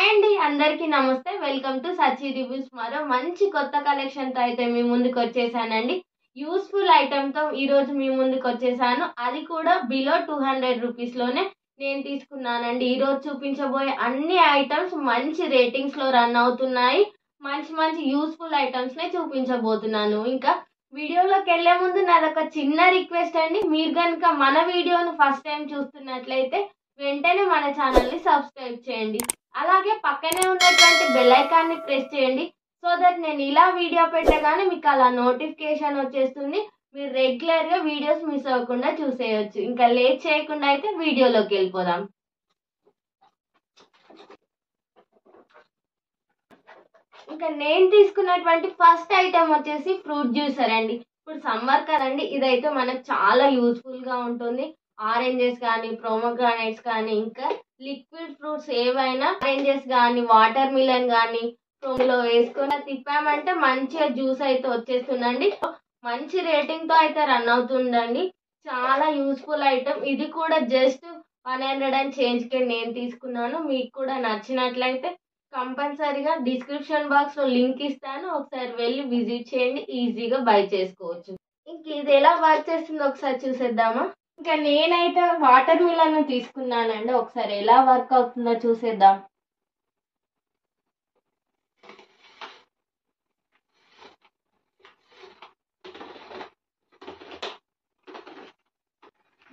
Hi అండి, అందరికీ నమస్తే. Welcome to Sachi reviews. మరో మంచి కొత్త కలెక్షన్తో అయితే మీ ముందుకు వచ్చేసానండి. యూస్ఫుల్ ఐటెంతో ఈరోజు మీ ముందుకు వచ్చేసాను. అది కూడా బిలో 200 రూపీస్లోనే నేను తీసుకున్నానండి. ఈరోజు చూపించబోయే అన్ని ఐటమ్స్ మంచి రేటింగ్స్లో రన్ అవుతున్నాయి. మంచి మంచి యూస్ఫుల్ ఐటమ్స్నే చూపించబోతున్నాను. ఇంకా వీడియోలోకి వెళ్ళే ముందు నాదొక చిన్న రిక్వెస్ట్ అండి. మీరు కనుక మన వీడియోను ఫస్ట్ టైం చూస్తున్నట్లయితే వెంటనే మన ఛానల్ని సబ్స్క్రైబ్ చేయండి. అలాగే పక్కనే ఉన్నటువంటి బెల్ ఐకాన్ని ప్రెస్ చేయండి. సో దట్ నేను ఇలా వీడియో పెట్టగానే మీకు అలా నోటిఫికేషన్ వచ్చేస్తుంది. మీరు రెగ్యులర్గా వీడియోస్ మిస్ అవ్వకుండా చూసేయచ్చు. ఇంకా లేట్ చేయకుండా అయితే వీడియోలోకి వెళ్ళిపోదాం. ఇంకా నేను తీసుకున్నటువంటి ఫస్ట్ ఐటమ్ వచ్చేసి ఫ్రూట్ జ్యూసర్ అండి. ఇప్పుడు సమ్మర్ కదండి, ఇదైతే మనకు చాలా యూస్ఫుల్గా ఉంటుంది. ఆరెంజెస్ కానీ, ప్రోమోగ్రానైట్స్ కానీ, ఇంకా లిక్విడ్ ఫ్రూట్స్ ఏవైనా ఆరెంజెస్ కానీ, వాటర్ మిలన్ కానీ లో వేసుకొని తిప్పామంటే మంచిగా జ్యూస్ అయితే వచ్చేస్తుందండి. మంచి రేటింగ్తో అయితే రన్ అవుతుందండి. చాలా యూస్ఫుల్ ఐటమ్. ఇది కూడా జస్ట్ 100 అండ్ చేంజ్కే నేను తీసుకున్నాను. మీకు కూడా నచ్చినట్లయితే కంపల్సరీగా డిస్క్రిప్షన్ బాక్స్లో లింక్ ఇస్తాను. ఒకసారి వెళ్ళి విజిట్ చేయండి. ఈజీగా బై చేసుకోవచ్చు. ఇంక ఇది ఎలా వర్క్ చేస్తుందో ఒకసారి చూసేద్దామా. ఇంకా నేనైతే వాటర్ మిలన్ తీసుకున్నానండి. ఒకసారి ఎలా వర్క్ అవుతుందో చూసేద్దాం.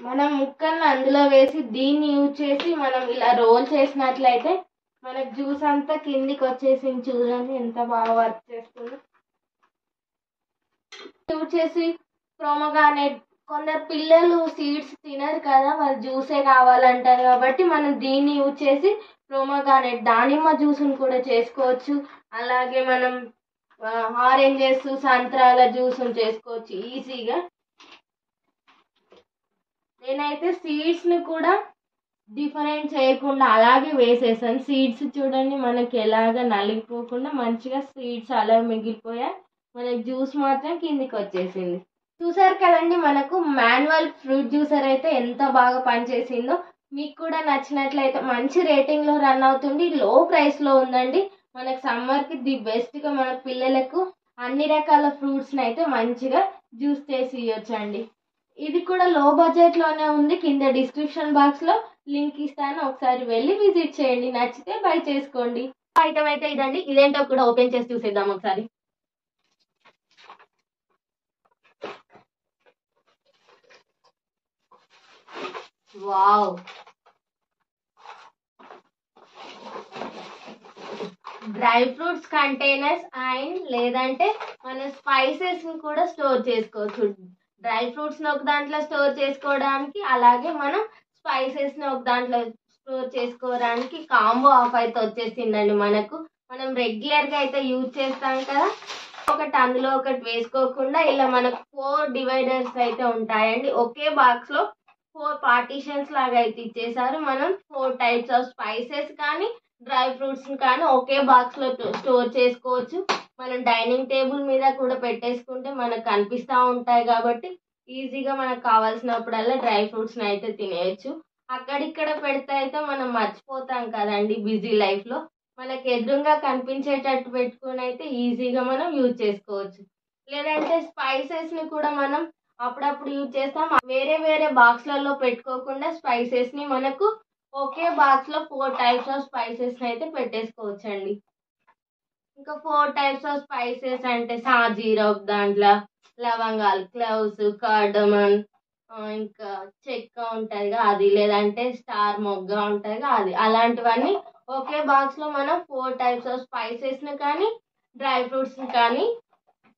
మనం ముక్కలను అందులో వేసి దీన్ని యూజ్ చేసి మనం ఇలా రోల్ చేసినట్లయితే మనకు జ్యూస్ అంతా కిందికి వచ్చేసింది. చూడండి ఎంత బాగా వర్క్ చేస్తుందో. యూజ్ చేసి ప్రోమోగ్రానేట్, కొందరు పిల్లలు సీడ్స్ తినరు కదా, వాళ్ళు జ్యూసే కావాలంటారు. కాబట్టి మనం దీన్ని యూజ్ చేసి ప్రోమోగ్రానేట్ దానిమ్మ జ్యూస్ని కూడా చేసుకోవచ్చు. అలాగే మనం ఆరెంజెస్, సంత్రాల జ్యూస్ని చేసుకోవచ్చు ఈజీగా. నేనైతే సీడ్స్ని కూడా డిఫరెంట్ చేయకుండా అలాగే వేసేసాను. సీడ్స్ చూడండి మనకి ఎలాగ నలిగిపోకుండా మంచిగా సీడ్స్ అలా మిగిలిపోయాయి. మనకి జ్యూస్ మాత్రం కిందికి వచ్చేసింది. చూసారు కదండి, మనకు మాన్యువల్ ఫ్రూట్ జ్యూసర్ అయితే ఎంత బాగా పనిచేసిందో. మీకు కూడా నచ్చినట్లయితే మంచి రేటింగ్లో రన్ అవుతుంది. లో ప్రైస్లో ఉందండి. మనకు సమ్మర్కి ది బెస్ట్గా మన పిల్లలకు అన్ని రకాల ఫ్రూట్స్ని అయితే మంచిగా జ్యూస్ చేసి ఇవ్వచ్చండి. ఇది కూడా లో బడ్జెట్లోనే ఉంది. కింద డిస్క్రిప్షన్ బాక్స్లో లింక్ ఇస్తాను. ఒకసారి వెళ్ళి విజిట్ చేయండి. నచ్చితే బై చేసుకోండి. ఐటమ్ అయితే ఇదండి. ఇదేంటో కూడా ఓపెన్ చేసి చూసేద్దాం ఒకసారి. Wow, dry fruits containers and లేదంటే మన స్పైసెస్ కూడా స్టోర్ చేసుకోవచ్చు. డ్రై ఫ్రూట్స్ని ఒక దాంట్లో స్టోర్ చేసుకోవడానికి, అలాగే మనం స్పైసెస్ని ఒక దాంట్లో స్టోర్ చేసుకోవడానికి కాంబో ఆఫ్ అయితే వచ్చేసిందండి. మనం రెగ్యులర్గా అయితే యూజ్ చేస్తాం కదా, ఒకటి అందులో ఒకటి వేసుకోకుండా ఇలా మనకు 4 డివైడర్స్ అయితే ఉంటాయండి. ఒకే బాక్స్లో 4 పార్టీషన్స్ లాగా అయితే ఇచ్చేసారు. మనం 4 టైప్స్ ఆఫ్ స్పైసెస్ కానీ, డ్రై ఫ్రూట్స్ కానీ ఒకే బాక్స్లో స్టోర్ చేసుకోవచ్చు. మనం డైనింగ్ టేబుల్ మీద కూడా పెట్టేసుకుంటే మనకు కనిపిస్తూ ఉంటాయి కాబట్టి ఈజీగా మనకు కావాల్సినప్పుడల్లా డ్రై ఫ్రూట్స్ని అయితే తినేయచ్చు. అక్కడిక్కడ పెడితే అయితే మనం మర్చిపోతాం కదండి బిజీ లైఫ్లో. మనకు ఎదురుగా కనిపించేటట్టు పెట్టుకుని అయితే ఈజీగా మనం యూజ్ చేసుకోవచ్చు. లేదంటే స్పైసెస్ని కూడా మనం అప్పుడప్పుడు యూజ్ చేస్తాం. వేరే వేరే బాక్స్లలో పెట్టుకోకుండా స్పైసెస్ని మనకు ఒకే బాక్స్లో 4 టైప్స్ ఆఫ్ స్పైసెస్ని అయితే పెట్టేసుకోవచ్చండి. ఇంకా 4 టైప్స్ ఆఫ్ స్పైసెస్ అంటే సాజీరా ఒక దాంట్లో, లవంగాలు, క్లవ్స్, కార్డమన్, ఇంకా చెక్క ఉంటుంది అది, లేదంటే స్టార్ మొగ్గ ఉంటుంది అది, అలాంటివన్నీ ఒకే బాక్స్లో మనం 4 టైప్స్ ఆఫ్ స్పైసెస్ని కానీ, డ్రై ఫ్రూట్స్ని కానీ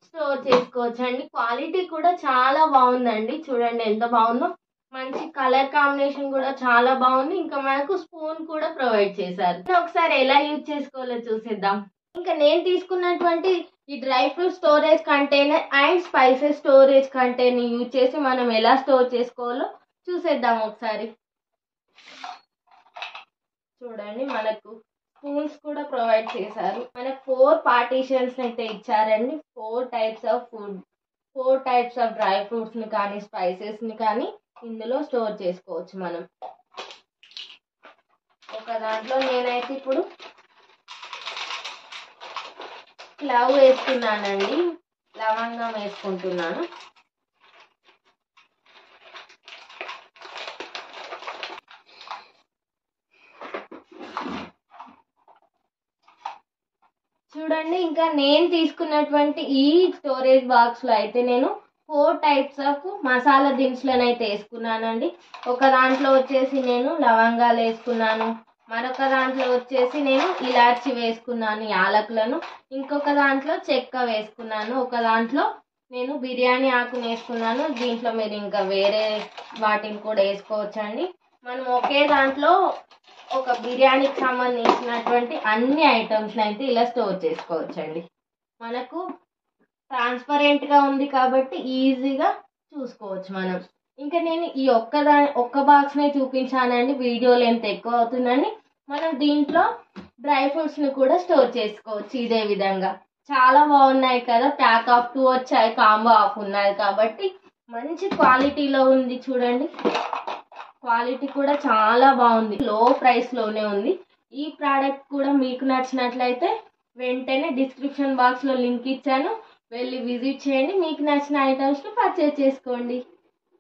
స్టోర్ చేసుకోవచ్చండి. క్వాలిటీ కూడా చాలా బాగుందండి. చూడండి ఎంత బాగుందో. మంచి కలర్ కాంబినేషన్ కూడా చాలా బాగుంది. ఇంకా మనకు స్పూన్ కూడా ప్రొవైడ్ చేశారు. ఒకసారి ఎలా యూజ్ చేసుకోవాలో చూసేద్దాం. ఇంకా నేను తీసుకున్నటువంటి ఈ dry fruit storage container and spices storage container use చేసి మనం ఎలా స్టోర్ చేసుకోవాలో చూసేద్దాం ఒకసారి. చూడండి, మనకు స్పూన్స్ కూడా ప్రొవైడ్ చేశారు. మనకు 4 పార్టీషన్స్ అయితే ఇచ్చారండి. 4 types of food, 4 types of dry ఫ్రూట్స్ని కానీ, స్పైసెస్ని కానీ ఇందులో స్టోర్ చేసుకోవచ్చు మనం. ఒక దాంట్లో నేనైతే ఇప్పుడు క్లవ్ వేసుకున్నానండి, లవంగం వేసుకుంటున్నాను. చూడండి, ఇంకా నేను తీసుకున్నటువంటి ఈ స్టోరేజ్ బాక్స్ లో అయితే నేను 4 టైప్స్ ఆఫ్ మసాలా దినుసులను అయితే వేసుకున్నానండి. ఒక దాంట్లో వచ్చేసి నేను లవంగాలు వేసుకున్నాను, మరొక దాంట్లో వచ్చేసి నేను ఇలాచి వేసుకున్నాను యాలకులను, ఇంకొక దాంట్లో చెక్క వేసుకున్నాను, ఒక దాంట్లో నేను బిర్యానీ ఆకుని వేసుకున్నాను. దీంట్లో మీరు ఇంకా వేరే వాటిని కూడా వేసుకోవచ్చండి. మనం ఒకే దాంట్లో ఒక బిర్యానీకి సంబంధించినటువంటి అన్ని ఐటమ్స్ అయితే ఇలా స్టోర్ చేసుకోవచ్చండి. మనకు ట్రాన్స్పరెంట్ గా ఉంది కాబట్టి ఈజీగా చూసుకోవచ్చు మనం. ఇంకా నేను ఈ ఒక్క బాక్స్ నే చూపించానండి, వీడియో లెంత్ ఎక్కువ అవుతుందని. మనం దీంట్లో డ్రై ఫ్రూట్స్ ని కూడా స్టోర్ చేసుకోవచ్చు ఇదే విధంగా. చాలా బాగున్నాయి కదా, ప్యాక్ ఆఫ్ 2 వచ్చాయి, కాంబో ఆఫ్ ఉన్నాయి కాబట్టి మంచి క్వాలిటీలో ఉంది. చూడండి, క్వాలిటీ కూడా చాలా బాగుంది, లో ప్రైస్ లోనే ఉంది. ఈ ప్రోడక్ట్ కూడా మీకు నచ్చినట్లయితే వెంటనే డిస్క్రిప్షన్ బాక్స్ లో లింక్ ఇచ్చాను, వెళ్ళి విజిట్ చేయండి, మీకు నచ్చిన ఐటమ్స్ ని పర్చేజ్ చేసుకోండి.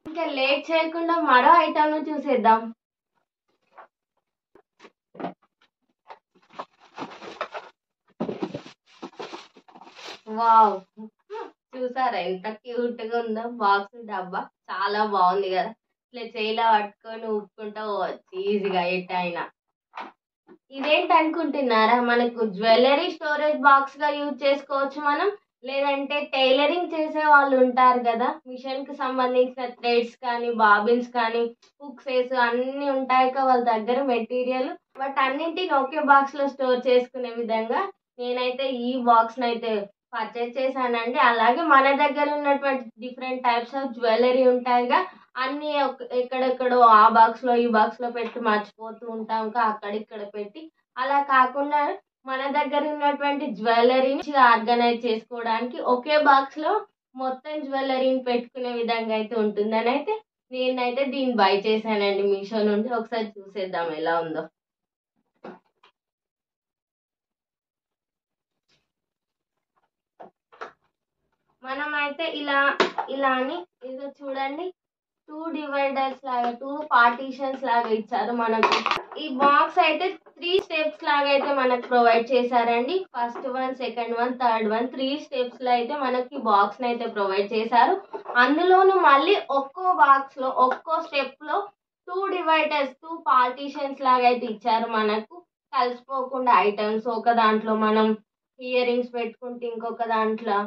ఇంకా లేట్ చేయకుండా మరో ఐటమ్ ను చూసేద్దాం. వావ్, చూసారా ఎంత క్యూట్ గా ఉందో బాక్స్ డబ్బా, చాలా బాగుంది కదా. ఇట్లా చేయిలా పట్టుకొని ఊపుకుంటూ పోవచ్చు ఈజీగా ఎట్ అయినా. ఇదేంటి అనుకుంటున్నారా, మనకు జ్యువెలరీ స్టోరేజ్ బాక్స్ గా యూజ్ చేసుకోవచ్చు మనం, లేదంటే టైలరింగ్ చేసే వాళ్ళు ఉంటారు కదా, మిషన్ కి సంబంధించిన థ్రెడ్స్ కానీ బాబిన్స్ కానీ హుక్స్ అన్ని ఉంటాయి కదా వాళ్ళ దగ్గర మెటీరియల్, బట్ అన్నింటిని ఒకే బాక్స్ లో స్టోర్ చేసుకునే విధంగా నేనైతే ఈ బాక్స్ అయితే పర్చేస్ చేశానండి. అలాగే మన దగ్గర ఉన్నటువంటి డిఫరెంట్ టైప్స్ ఆఫ్ జ్యువెలరీ ఉంటాయిగా, అన్ని ఎక్కడెక్కడో ఆ బాక్స్ లో ఈ బాక్స్ లో పెట్టి మర్చిపోతూ ఉంటాం అక్కడిక్కడ పెట్టి, అలా కాకుండా మన దగ్గర ఉన్నటువంటి జ్యువెలరీని ఆర్గనైజ్ చేసుకోవడానికి ఒకే బాక్స్ లో మొత్తం జ్యువెలరీని పెట్టుకునే విధంగా అయితే ఉంటుందని అయితే నేనైతే దీన్ని బై చేశానండి మీషో నుండి. ఒకసారి చూసేద్దాం ఎలా ఉందో. మనం అయితే ఇలా అని ఇదో చూడండి, 2 డివైడర్స్ లాగా 2 పార్టీషన్స్ లాగా ఇచ్చారు మనకు. ఈ బాక్స్ అయితే 3 స్టెప్స్ లాగా అయితే మనకు ప్రొవైడ్ చేశారండి. First one, second one, third one, 3 steps లో అయితే మనకి బాక్స్ అయితే ప్రొవైడ్ చేశారు. అందులోను మళ్ళీ ఒక్కో బాక్స్ లో ఒక్కో స్టెప్ లో 2 డివైడర్స్ 2 పార్టీషన్స్ లాగా అయితే ఇచ్చారు మనకు, కలిసిపోకుండా ఐటమ్స్. ఒక దాంట్లో మనం ఇయర్ రింగ్స్ పెట్టుకుంటే ఇంకొక దాంట్లో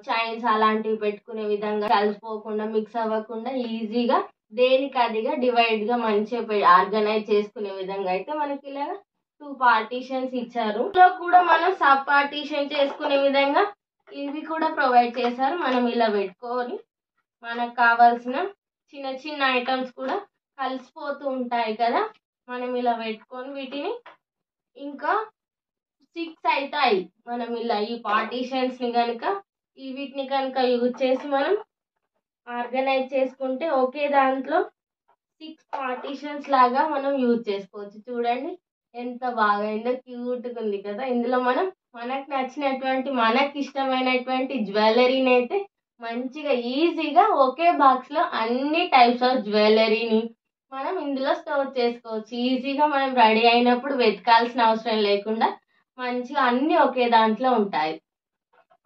చైన్స్ అలాంటివి పెట్టుకునే విధంగా, కలిసిపోకుండా మిక్స్ అవ్వకుండా ఈజీగా దేనికి అదిగా డివైడ్ గా మంచిగా ఆర్గనైజ్ చేసుకునే విధంగా అయితే మనకి ఇలాగా 2 పార్టీషన్స్ ఇచ్చారు. ఇందులో కూడా మనం సబ్ పార్టీషన్ చేసుకునే విధంగా ఇవి కూడా ప్రొవైడ్ చేశారు. మనం ఇలా పెట్టుకొని మనకు కావాల్సిన చిన్న చిన్న ఐటమ్స్ కూడా కలిసిపోతూ ఉంటాయి కదా, మనం ఇలా పెట్టుకొని వీటిని ఇంకా 6 అవుతాయి. మనం ఇలా ఈ పార్టీషన్స్ ని కనుక వీటిని కనుక యూజ్ చేసి మనం ఆర్గనైజ్ చేసుకుంటే ఒకే దాంట్లో 6 పార్టీషన్స్ లాగా మనం యూజ్ చేసుకోవచ్చు. చూడండి ఎంత బాగా అయిందో, క్యూట్గా ఉంది కదా. ఇందులో మనం మనకు నచ్చినటువంటి మనకి ఇష్టమైనటువంటి జ్యువెలరీని అయితే మంచిగా ఈజీగా ఒకే బాక్స్ లో అన్ని టైప్స్ ఆఫ్ జ్యువెలరీని మనం ఇందులో స్టోర్ చేసుకోవచ్చు. ఈజీగా మనం రెడీ అయినప్పుడు వెతకాల్సిన అవసరం లేకుండా మంచిగా అన్ని ఒకే దాంట్లో ఉంటాయి.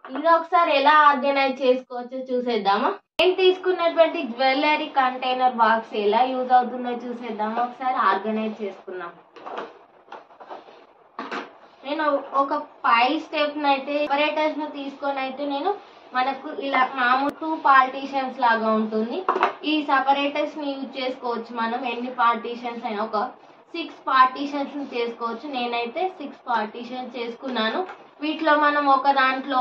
ఇది ఒకసారి ఎలా ఆర్గనైజ్ చేసుకోవచ్చో చూసేద్దామా. నేను తీసుకున్నటువంటి జ్యువెలరీ కంటైనర్ బాక్స్ ఎలా యూజ్ అవుతుందో చూసేద్దామా. ఒకసారి ఆర్గనైజ్ చేసుకున్నాం. నేను ఒక 5 స్టెప్స్ అయితే సెపరేటర్స్ ను తీసుకొని అయితే నేను మనకు ఇలా మామూలు 2 పార్టీషన్స్ లాగా ఉంటుంది. ఈ సెపరేటర్స్ ని యూజ్ చేసుకోవచ్చు మనం ఎన్ని పార్టీషన్స్ అయినా, ఒక 6 పార్టీషన్స్ చేసుకోవచ్చు. నేనైతే 6 పార్టీషన్స్ చేసుకున్నాను. వీటిలో మనం ఒక దాంట్లో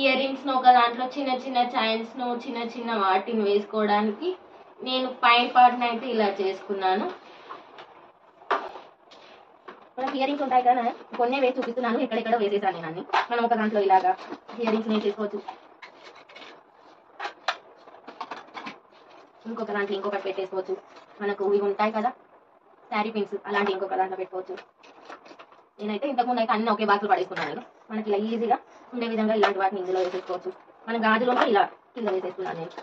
ఇయర్ రింగ్స్ ను, ఒక దాంట్లో చిన్న చిన్న చైన్స్ ను, చిన్న చిన్న వాటిని వేసుకోవడానికి నేను పైన పార్ట్ని అయితే ఇలా చేసుకున్నాను. ఇయర్ రింగ్స్ ఉంటాయి కదా, కొన్ని వేసి చూపిస్తున్నాను, ఎక్కడెక్కడ వేసేసాను నేను అన్ని. మనం ఒక దాంట్లో ఇలాగా ఇయర్ రింగ్స్ ని చేసుకోవచ్చు, ఇంకొక దాంట్లో ఇంకొకటి పెట్టేసుకోవచ్చు. మనకు ఇవి ఉంటాయి కదా శారీ పిన్స్, అలాంటి ఇంకొక దాంట్లో పెట్టుకోవచ్చు. నేనైతే ఇంతకుముందు అయితే అన్ని ఒకే బాక్స్ పడేసుకున్నాను. మనకి ఇలా ఈజీగా ఉండే విధంగా ఇలాంటి వాటిని ఇందులో వేసేసుకోవచ్చు. మన గాజులో ఇలా కింద వేసేస్తున్నాను నేను.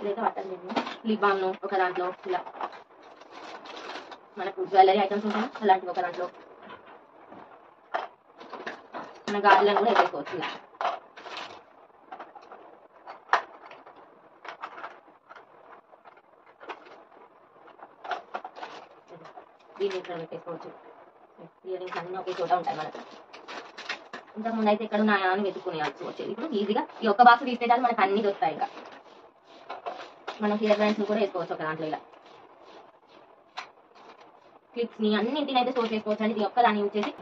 ఇదైతే పట్టండి. లిప్ బామ్ను ఒక దాంట్లో, ఇలా మనకు జ్యువెలరీ ఐటమ్స్ ఉంటాయి అలాంటివి ఒక దాంట్లో, మన గాజులను కూడా వేసేసుకోవచ్చు. ఇలా దీన్ని ఇక్కడ పెట్టేసుకోవచ్చు. ఇయర్ రింగ్స్ అన్నీ ఒకే చోట ఉంటాయి మనకు. ఇంతకుముందు అయితే ఎక్కడ ఉన్నాయా అని వెతుక్కునేయాల్సి వచ్చేది. ఇప్పుడు ఈజీగా ఈ ఒక్క బాక్స్ తీస్తే చాలు మనకు అన్ని దొరుకుతాయి. ఇంకా మనం ఇయర్ బ్యాండ్స్ కూడా వేసుకోవచ్చు ఒక దాంట్లో. ఇలా క్లిప్స్ ని అన్నింటిని అయితే స్టోర్ చేసుకోవచ్చు అండి. ఇది ఒక్క దాన్ని యూజ్ చేసి.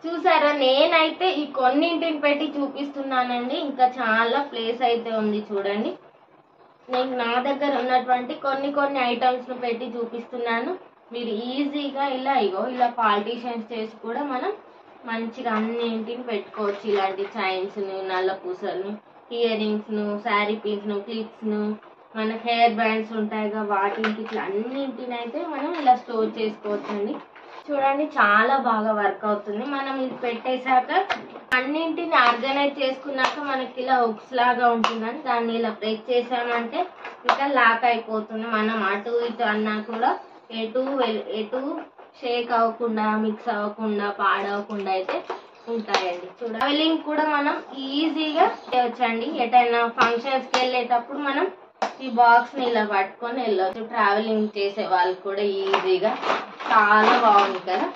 చూసారా, నేనైతే ఈ కొన్నింటిని పెట్టి చూపిస్తున్నానండి. ఇంకా చాలా ప్లేస్ అయితే ఉంది చూడండి. నేను నా దగ్గర ఉన్నటువంటి కొన్ని ఐటమ్స్ ను పెట్టి చూపిస్తున్నాను. మీరు ఈజీగా ఇలా ఇలా పార్టీషన్స్ చేసి కూడా మనం మంచిగా అన్నింటిని పెట్టుకోవచ్చు. ఇలాంటి చైన్స్ ను, నల్ల పూసలను, ఇయర్ రింగ్స్ ను, శారీ పిన్స్ ను, క్లిప్స్ ను, మన హెయిర్ బ్యాండ్స్ ఉంటాయిగా వాటికి ఇట్లా అన్నింటిని అయితే మనం ఇలా స్టోర్ చేసుకోవచ్చండి. చూడండి చాలా బాగా వర్క్ అవుతుంది. మనం ఇది పెట్టేశాక అన్నింటిని ఆర్గనైజ్ చేసుకున్నాక మనకి ఇలా హుక్స్ లాగా ఉంటుందని దాన్ని ఇలా ప్రెస్ చేసామంటే ఇంకా లాక్ అయిపోతుంది. మనం అటు ఇటు అన్నా కూడా ఎటు షేక్ అవ్వకుండా, మిక్స్ అవ్వకుండా, పాడవకుండా అయితే ఉంటాయండి. ట్రావెలింగ్ కూడా మనం ఈజీగా చేయవచ్చండి. ఎటైనా ఫంక్షన్స్కి వెళ్ళేటప్పుడు మనం ఈ బాక్స్ ని ఇలా పట్టుకొని వెళ్ళవచ్చు. ట్రావెలింగ్ చేసే వాళ్ళు కూడా ఈజీగా. చాలా బాగుంది కదా,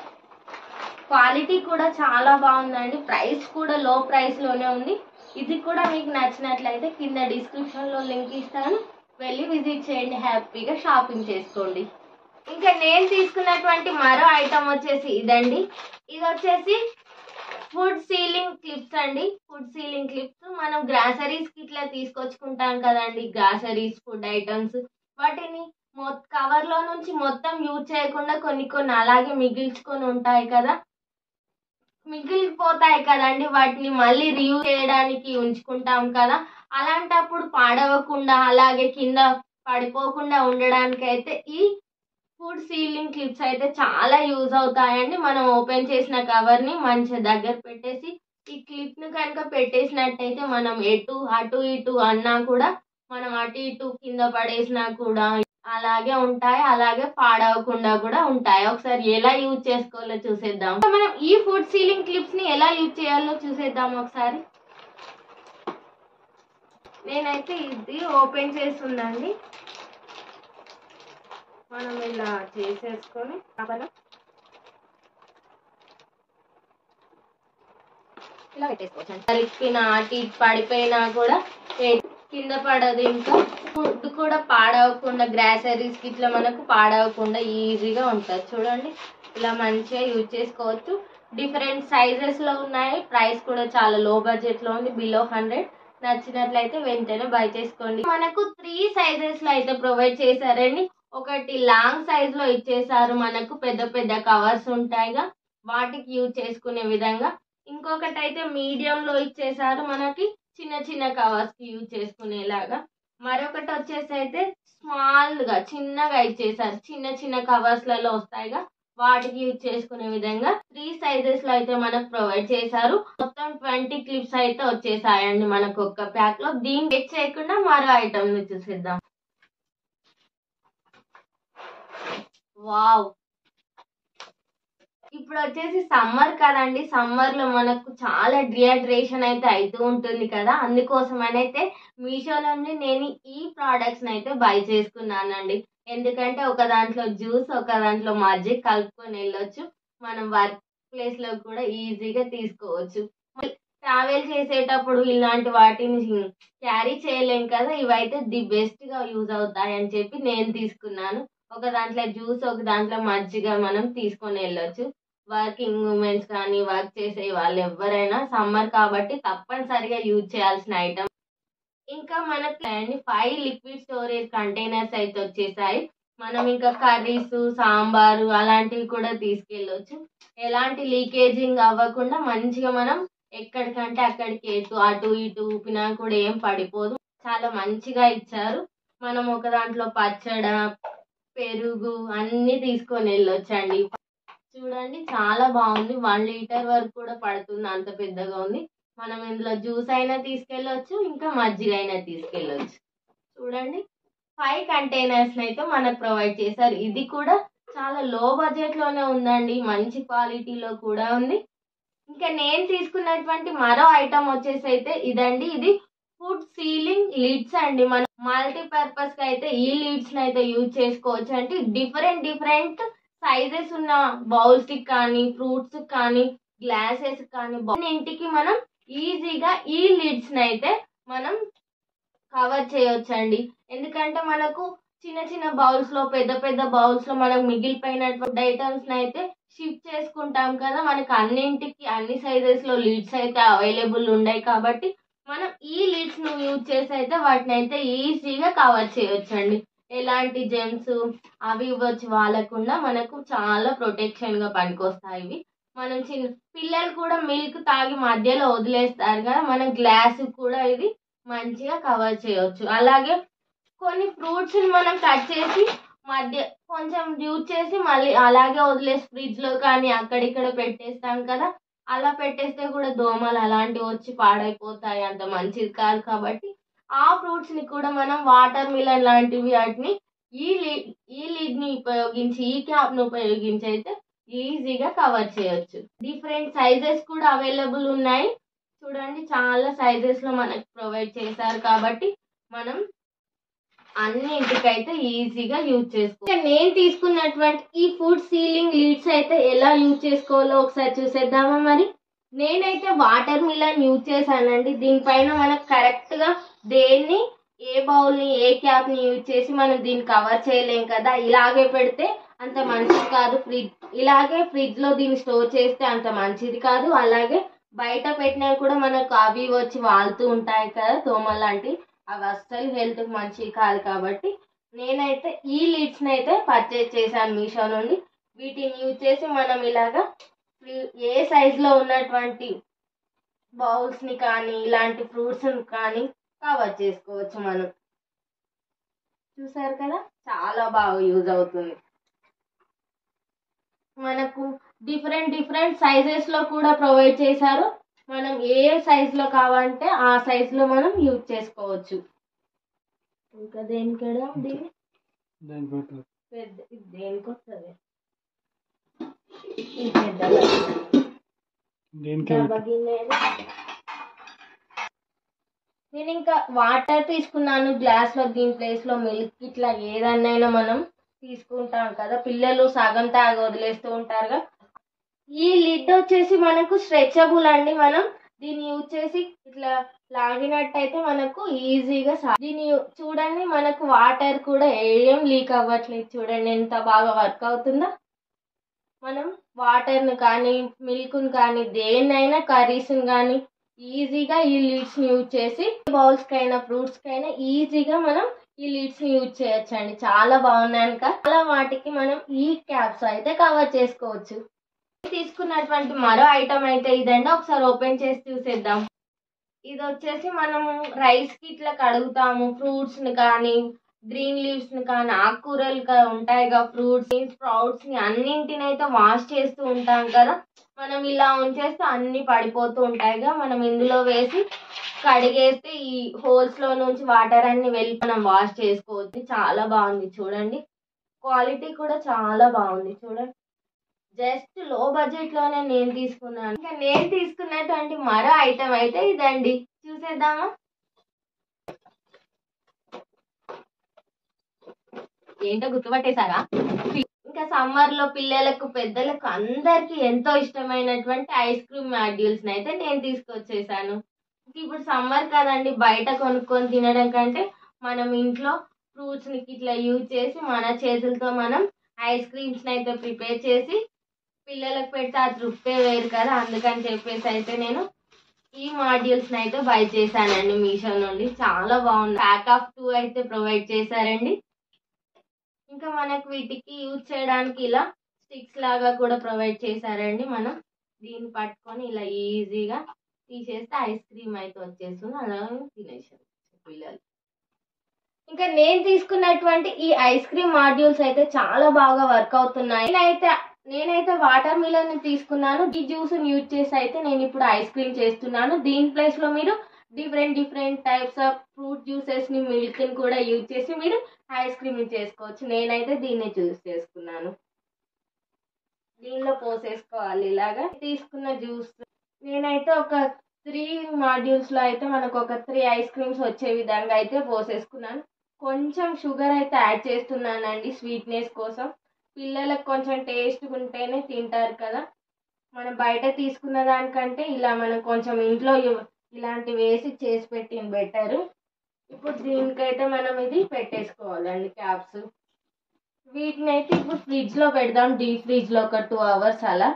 క్వాలిటీ కూడా చాలా బాగుందండి. ప్రైస్ కూడా లో ప్రైస్ లోనే ఉంది. ఇది కూడా మీకు నచ్చినట్లయితే కింద డిస్క్రిప్షన్ లో లింక్ ఇస్తాను, వెళ్ళి విజిట్ చేయండి, హ్యాపీగా షాపింగ్ చేసుకోండి. ఇంకా నేను తీసుకున్నటువంటి మరో ఐటమ్ వచ్చేసి ఇదండి. ఇది వచ్చేసి ఫుడ్ సీలింగ్ క్లిప్స్ అండి. ఫుడ్ సీలింగ్ క్లిప్స్ మనం గ్రాసరీస్ కి ఇట్లా తీసుకొచ్చుకుంటాం కదండి, గ్రాసరీస్ ఫుడ్ ఐటమ్స్. వాటిని కవర్ లో నుంచి మొత్తం యూజ్ చేయకుండా కొన్ని అలాగే మిగిల్చుకొని ఉంటాయి కదా, మిగిలిపోతాయి కదండి. వాటిని మళ్ళీ రీయూజ్ చేయడానికి ఉంచుకుంటాం కదా. అలాంటప్పుడు పాడవకుండా అలాగే కింద పడిపోకుండా ఉండడానికి అయితే ఈ ఫుడ్ సీలింగ్ క్లిప్స్ అయితే చాలా యూజ్ అవుతాయండి. మనం ఓపెన్ చేసిన కవర్ ని మంచిగా దగ్గర పెట్టేసి ఈ క్లిప్ ను కనుక పెట్టేసినట్టయితే మనం అటు ఇటు అన్నా కూడా, మనం అటు ఇటు కింద పడేసినా కూడా అలాగే ఉంటాయి, అలాగే పాడవకుండా కూడా ఉంటాయి. ఒకసారి ఎలా యూజ్ చేసుకోవాలో చూసేద్దాం. మనం ఈ ఫుడ్ సీలింగ్ క్లిప్స్ ని ఎలా యూజ్ చేయాలో చూసేద్దాం ఒకసారి. నేనైతే ఇది ఓపెన్ చేస్తుందండి. మనం ఇలా చేసేసుకొని ఇలా పెట్టేసుకోవచ్చు. తరిపిన అటు ఇటు పడిపోయినా కూడా కింద పడదు. ఇంకా ఫుడ్ కూడా పాడవకుండా, గ్రాసరీస్ కి ఇట్లా మనకు పాడవకుండా ఈజీగా ఉంటుంది. చూడండి ఇలా మంచిగా యూజ్ చేసుకోవచ్చు. డిఫరెంట్ సైజెస్ లో ఉన్నాయి. ప్రైస్ కూడా చాలా లో బడ్జెట్ లో ఉంది, బిలో 100. నచ్చినట్లయితే వెంటనే బై చేసుకోండి. మనకు 3 సైజెస్ లో అయితే ప్రొవైడ్ చేశారండి. ఒకటి లాంగ్ సైజ్ లో ఇచ్చేసారు, మనకు పెద్ద పెద్ద కవర్స్ ఉంటాయిగా వాటికి యూజ్ చేసుకునే విధంగా. ఇంకొకటి అయితే మీడియం లో ఇచ్చేసారు, మనకి చిన్న కవర్స్ కి యూజ్ చేసుకునేలాగా. మరొకటి వచ్చేసి అయితే స్మాల్ గా చిన్నగా ఇచ్చేసారు, చిన్న కవర్స్ లలో వస్తాయిగా వాటికి యూజ్ చేసుకునే విధంగా 3 సైజెస్ లో అయితే మనకు ప్రొవైడ్ చేశారు. మొత్తం 20 క్లిప్స్ అయితే వచ్చేసాయండి మనకు ఒక్క ప్యాక్ లో. దీన్ని చెక్ చేయకుండా మరో ఐటమ్ ని చూసేద్దాం. వావ్, ఇప్పుడు వచ్చేసి సమ్మర్ కదండి. సమ్మర్ లో మనకు చాలా డిహైడ్రేషన్ అయితే అవుతూ ఉంటుంది కదా, అందుకోసమనైతే మీషో నుండి నేను ఈ ప్రోడక్ట్స్ అయితే బై చేసుకున్నానండి. ఎందుకంటే ఒక దాంట్లో జ్యూస్, ఒక దాంట్లో మజ్జిగ కలుపుకొని వెళ్ళొచ్చు. మనం వర్క్ ప్లేస్ లో కూడా ఈజీగా తీసుకోవచ్చు. ట్రావెల్ చేసేటప్పుడు ఇలాంటి వాటిని క్యారీ చేయలేం కదా, ఇవైతే ది బెస్ట్ గా యూజ్ అవుతాయి అని చెప్పి నేను తీసుకున్నాను. ఒక దాంట్లో జ్యూస్, ఒక దాంట్లో మజ్జిగ మనం తీసుకొని వెళ్ళొచ్చు. వర్కింగ్ ఉమెన్స్ కానీ, వర్క్ చేసే వాళ్ళు ఎవరైనా సమ్మర్ కాబట్టి తప్పనిసరిగా యూజ్ చేయాల్సిన ఐటమ్. ఇంకా మనకి 5 లిక్విడ్ స్టోరేజ్ కంటైనర్స్ అయితే వచ్చేసాయి. మనం ఇంకా కర్రీస్, సాంబారు అలాంటివి కూడా తీసుకెళ్ళొచ్చు. ఎలాంటి లీకేజింగ్ అవ్వకుండా మంచిగా మనం ఎక్కడికంటే అక్కడికి అటు ఇటు ఊపినా కూడా ఏం పడిపోదు. చాలా మంచిగా ఇచ్చారు. మనం ఒక దాంట్లో పచ్చడ, పెరుగు అన్ని తీసుకొని వెళ్ళొచ్చండి. చూడండి చాలా బాగుంది. 1 లీటర్ వరకు కూడా పడుతుంది, అంత పెద్దగా ఉంది. మనం ఇందులో జ్యూస్ అయినా తీసుకెళ్ళొచ్చు, ఇంకా మజ్జిగ అయినా తీసుకెళ్ళొచ్చు. చూడండి 5 కంటైనర్స్ అయితే మనకు ప్రొవైడ్ చేశారు. ఇది కూడా చాలా లో బడ్జెట్ లోనే ఉందండి, మంచి క్వాలిటీలో కూడా ఉంది. ఇంకా నేను తీసుకున్నటువంటి మరో ఐటమ్ వచ్చేసి అయితే ఇదండి. ఇది ఫుడ్ సీలింగ్ లిడ్స్ అండి. మనం మల్టీపర్పస్ కి అయితే ఈ లిడ్స్ అయితే యూజ్ చేసుకోవచ్చు. అంటే డిఫరెంట్ సైజెస్ ఉన్న బౌల్స్ కి కానీ, ఫ్రూట్స్ కానీ, గ్లాసెస్ కానీ, ఇంటికి మనం ఈజీగా ఈ లిడ్స్ అయితే మనం కవర్ చేయొచ్చండి. ఎందుకంటే మనకు చిన్న చిన్న బౌల్స్ లో, పెద్ద బౌల్స్ లో మనకు మిగిలిపోయినటువంటి ఐటమ్స్ అయితే షిఫ్ట్ చేసుకుంటాం కదా. మనకు అన్నింటికి అన్ని సైజెస్ లో లిడ్స్ అయితే అవైలబుల్ ఉన్నాయి కాబట్టి మనం ఈ లిడ్స్ ను యూజ్ చేసి అయితే వాటిని అయితే ఈజీగా కవర్ చేయొచ్చండి. ఎలాంటి జెమ్స్ అవి వచ్చి వాలకుండా మనకు చాలా ప్రొటెక్షన్ గా పనికొస్తాయి ఇవి. మనం చిన్న పిల్లలు కూడా మిల్క్ తాగి మధ్యలో వదిలేస్తారు కదా, మనం గ్లాస్ కూడా ఇది మంచిగా కవర్ చేయొచ్చు. అలాగే కొన్ని ఫ్రూట్స్ మనం కట్ చేసి మధ్య కొంచెం యూజ్ చేసి మళ్ళీ అలాగే వదిలేసి ఫ్రిడ్జ్ లో కానీ అక్కడిక్కడ పెట్టేస్తాం కదా, అలా పెట్టేస్తే కూడా దోమలు అలాంటివి వచ్చి పాడైపోతాయి, అంత మంచిది కాదు. కాబట్టి ఆ ఫ్రూట్స్ ని కూడా మనం వాటర్ మిలన్ లాంటివి వాటిని ఈ లిడ్ ని ఉపయోగించి, ఈ క్యాప్ ను ఉపయోగించి అయితే ఈజీగా కవర్ చేయొచ్చు. డిఫరెంట్ సైజెస్ కూడా అవైలబుల్ ఉన్నాయి. చూడండి చాలా సైజెస్ లో మనకు ప్రొవైడ్ చేశారు కాబట్టి మనం అన్నింటికైతే ఈజీగా యూజ్ చేసుకోవచ్చు. నేను తీసుకున్నటువంటి ఈ ఫుడ్ సీలింగ్ లిడ్స్ అయితే ఎలా యూజ్ చేసుకోవాలో ఒకసారి చూసేద్దామా. మరి నేనైతే వాటర్ మిలన్ యూజ్ చేశానండి. దీనిపైన మనకు కరెక్ట్ గా దేన్ని, ఏ బౌల్ ని, ఏ క్యాప్ ని యూజ్ చేసి మనం దీన్ని కవర్ చేయలేం కదా. ఇలాగే పెడితే అంత మంచిది కాదు. ఇలాగే ఫ్రిడ్జ్ లో దీన్ని స్టోర్ చేస్తే అంత మంచిది కాదు. అలాగే బయట పెట్టినా కూడా మనకు అవి వచ్చి వాళ్తూ ఉంటాయి కదా, దోమలు లాంటివి, అవి అస్సలు హెల్త్ కి మంచిది కాదు. కాబట్టి నేనైతే ఈ లిడ్స్ ని అయితే పర్చేజ్ చేశాను మీషో నుండి. వీటిని యూజ్ చేసి మనం ఇలాగా ఏ సైజ్ లో ఉన్నటువంటి బౌల్స్ ని కానీ, ఇలాంటి ఫ్రూట్స్ కానీ కవర్ చేసుకోవచ్చు. మనం చూసారు కదా, చాలా బాగా యూజ్ అవుతుంది. మనకు డిఫరెంట్ సైజెస్ లో కూడా ప్రొవైడ్ చేశారు. మనం ఏ సైజ్ లో కావాలంటే ఆ సైజ్ లో మనం యూజ్ చేసుకోవచ్చు. ఇంకా దేనికడా పెద్ద దేనికి వస్తుంది ఈ పెద్ద నేను ఇంకా వాటర్ తీసుకున్నాను గ్లాస్ లో. దీని ప్లేస్ లో మిల్క్ ఇట్లా ఏదన్నైనా మనం తీసుకుంటాం కదా, పిల్లలు సగం తాగి వదిలేస్తూ ఉంటారుగా. ఈ లిడ్ వచ్చేసి మనకు స్ట్రెచబుల్ అండి. మనం దీన్ని యూజ్ చేసి ఇట్లా లాగినట్టయితే మనకు ఈజీగా దీన్ని చూడండి, మనకు వాటర్ కూడా ఏం లీక్ అవ్వట్లేదు. చూడండి ఎంత బాగా వర్క్ అవుతుందో. మనం వాటర్ను కానీ, మిల్క్ను కానీ, దేన్నైనా కర్రీస్ని కానీ ఈజీగా ఈ లిడ్స్ ని యూజ్ చేసి బౌల్స్ కైనా, ఫ్రూట్స్ కైనా ఈజీగా మనం ఈ లిడ్స్ ని యూజ్ చేయొచ్చండి. చాలా బాగున్నాయి. చాలా వాటికి మనం ఈ క్యాప్స్ అయితే కవర్ చేసుకోవచ్చు. తీసుకున్నటువంటి మరో ఐటమ్ అయితే ఇదండి. ఒకసారి ఓపెన్ చేసి చూసేద్దాం. ఇది వచ్చేసి మనము రైస్ కి ఇట్లా కడుగుతాము, ఫ్రూట్స్ ని కానీ, గ్రీన్ లీవ్స్ ని కానీ, ఆకుకూరలు ఉంటాయిగా, ఫ్రూట్స్, స్ప్రౌట్స్ ని అన్నింటిని అయితే వాష్ చేస్తూ ఉంటాం కదా. మనం ఇలా ఉంచేస్తే అన్ని పడిపోతూ ఉంటాయిగా. మనం ఇందులో వేసి కడిగేస్తే ఈ హోల్స్ లో నుంచి వాటర్ అన్ని వెళ్ళి మనం వాష్ చేసుకోవచ్చు. చాలా బాగుంది చూడండి, క్వాలిటీ కూడా చాలా బాగుంది. చూడండి జస్ట్ లో బడ్జెట్ లోనే నేను తీసుకున్నాను. ఇంకా నేను తీసుకున్నటువంటి మరో ఐటమ్ అయితే ఇదండి. చూసేద్దామా. ఏంటో గుర్తుపట్టేశారా? ఇంకా సమ్మర్ లో పిల్లలకు, పెద్దలకు అందరికి ఎంతో ఇష్టమైనటువంటి ఐస్ క్రీమ్ మాడ్యూల్స్ అయితే నేను తీసుకొచ్చేసాను. ఇప్పుడు సమ్మర్ కదండి, బయట కొనుక్కొని తినడం కంటే మనం ఇంట్లో ఫ్రూట్స్ ని ఇట్లా యూజ్ చేసి మన చేతులతో మనం ఐస్ క్రీమ్స్ అయితే ప్రిపేర్ చేసి పిల్లలకు పెడితే ఆ తృప్తే వేరు కదా. అందుకని చెప్పేసి అయితే నేను ఈ మాడ్యూల్స్ అయితే బై చేశానండి మీషో నుండి. చాలా బాగుంది. ప్యాక్ ఆఫ్ 2 అయితే ప్రొవైడ్ చేశారండి. ఇంకా మనకు వీటికి యూజ్ చేయడానికి ఇలా స్టిక్స్ లాగా కూడా ప్రొవైడ్ చేశారండి. మనం దీన్ని పట్టుకొని ఇలా ఈజీగా తీసేస్తే ఐస్ క్రీమ్ అయితే వచ్చేస్తుంది, అలా తినేసారు పిల్లలు. ఇంకా నేను తీసుకున్నటువంటి ఈ ఐస్ క్రీమ్ మాడ్యూల్స్ అయితే చాలా బాగా వర్క్ అవుతున్నాయి. నేనైతే నేనైతే వాటర్ మిలన్ తీసుకున్నాను. ఈ జ్యూస్ యూజ్ చేసి అయితే నేను ఇప్పుడు ఐస్ క్రీమ్ చేస్తున్నాను. దీని ప్లేస్ లో మీరు different types of fruit juices ని, మిల్క్ ని కూడా యూజ్ చేసి మీరు ఐస్ క్రీమ్ చేసుకోవచ్చు. నేనైతే దీన్ని చూస్ చేసుకున్నాను. దీనిలో పోసేసుకోవాలి. ఇలాగా తీసుకున్న జ్యూస్ నేనైతే ఒక 3 మాడ్యూల్స్ లో అయితే మనకు ఒక 3 ఐస్ క్రీమ్స్ వచ్చే విధంగా అయితే పోసేసుకున్నాను. కొంచెం షుగర్ అయితే యాడ్ చేస్తున్నానండి స్వీట్నెస్ కోసం. పిల్లలకు కొంచెం టేస్ట్ ఉంటేనే తింటారు కదా. మనం బయట తీసుకున్న దానికంటే ఇలా మనం కొంచెం ఇంట్లో ఇలాంటివి వేసి చేసి పెట్టిన బెటర్. ఇప్పుడు దీనికైతే మనం ఇది పెట్టేసుకోవాలండి క్యాప్స్. వీటిని అయితే ఇప్పుడు ఫ్రిడ్జ్ లో పెడదాం, డీప్ ఫ్రిడ్జ్ లో ఒక 2 hours అలా.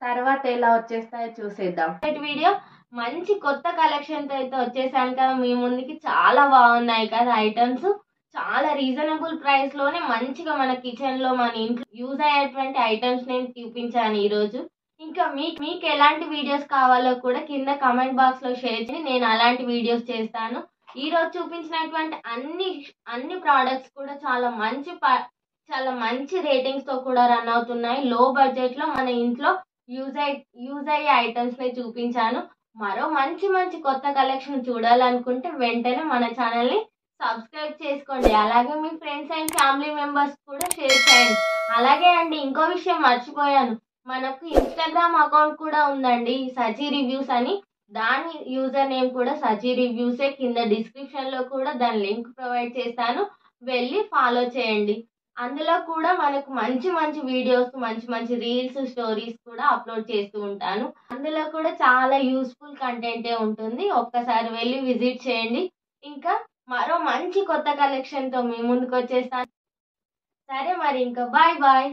తర్వాత ఎలా వచ్చేస్తాయో చూసేద్దాం. వీడియో మంచి కొత్త కలెక్షన్ తో అయితే వచ్చేసాను కదా మీ ముందుకి. చాలా బాగున్నాయి కదా ఐటమ్స్. చాలా రీజనబుల్ ప్రైస్ లోనే మంచిగా మన కిచెన్ లో మన ఇంట్లో యూజ్ అయ్యేటువంటి ఐటమ్స్ నేను చూపించాను ఈ రోజు. ఇంకా మీకు ఎలాంటి వీడియోస్ కావాలో కూడా కింద కమెంట్ బాక్స్ లో షేర్ చేయండి. నేను అలాంటి వీడియోస్ చేస్తాను. ఈ రోజు చూపించినటువంటి అన్ని ప్రోడక్ట్స్ కూడా చాలా మంచి రేటింగ్స్ తో కూడా రన్ అవుతున్నాయి. లో బడ్జెట్ లో మన ఇంట్లో యూజ్ అయ్యే ఐటమ్స్ ని చూపించాను. మరో మంచి కొత్త కలెక్షన్ చూడాలనుకుంటే వెంటనే మన ఛానల్ ని సబ్స్క్రైబ్ చేసుకోండి. అలాగే మీ ఫ్రెండ్స్ అండ్ ఫ్యామిలీ మెంబర్స్ కూడా షేర్ చేయండి. అలాగే అండి, ఇంకో విషయం మర్చిపోయాను. మనకు ఇన్స్టాగ్రామ్ అకౌంట్ కూడా ఉందండి, సజీ రివ్యూస్ అని. దాని యూజర్ నేమ్ కూడా సజీ రివ్యూసే. కింద డిస్క్రిప్షన్ లో కూడా దాని లింక్ ప్రొవైడ్ చేస్తాను, వెళ్ళి ఫాలో చేయండి. అందులో కూడా మనకు మంచి వీడియోస్, మంచి రీల్స్, స్టోరీస్ కూడా అప్లోడ్ చేస్తూ ఉంటాను. అందులో కూడా చాలా యూస్ఫుల్ కంటెంటే ఉంటుంది. ఒక్కసారి వెళ్ళి విజిట్ చేయండి. ఇంకా మరో మంచి కొత్త కలెక్షన్ తో మీ ముందుకు వచ్చేస్తాను. సరే మరి, ఇంకా బాయ్.